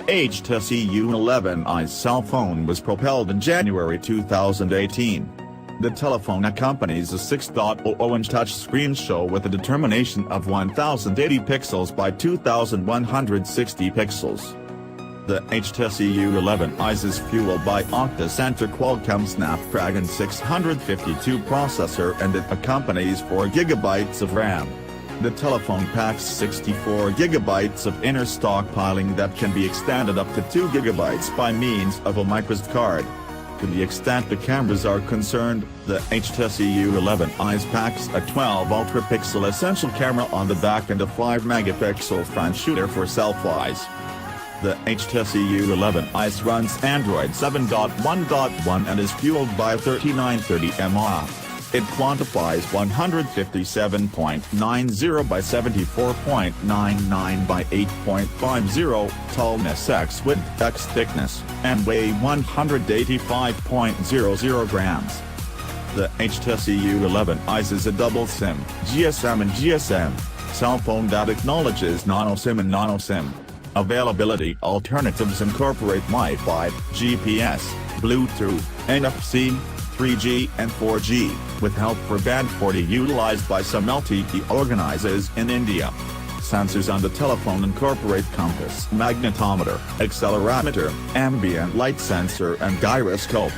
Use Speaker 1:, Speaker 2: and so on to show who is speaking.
Speaker 1: HTC U11 EYEs cell phone was propelled in January 2018. The telephone accompanies a 6.00-inch touchscreen show with a determination of 1080 pixels by 2160 pixels. The HTC U11 EYEs is fueled by octa-center Qualcomm Snapdragon 652 processor and it accompanies 4 GB of RAM. The telephone packs 64 GB of inner stockpiling that can be extended up to 2 GB by means of a microSD card. To the extent the cameras are concerned, the HTC U11 EYEs packs a 12 ultra-pixel essential camera on the back and a 5-megapixel front shooter for selfies. The HTC U11 EYEs runs Android 7.1.1 and is fueled by 3930 mAh. It quantifies 157.90 by 74.99 by 8.50, tallness x width x thickness, and weigh 185.00 grams. The HTC U11 EYEs is a double SIM, GSM and GSM, cell phone that acknowledges Nano-SIM and Nano-SIM. Availability alternatives incorporate Wi-Fi, GPS, Bluetooth, NFC, 3G and 4G, with help for Band 40 utilized by some LTE organizers in India. Sensors on the telephone incorporate Compass Magnetometer, Accelerometer, Ambient light sensor and Gyroscope.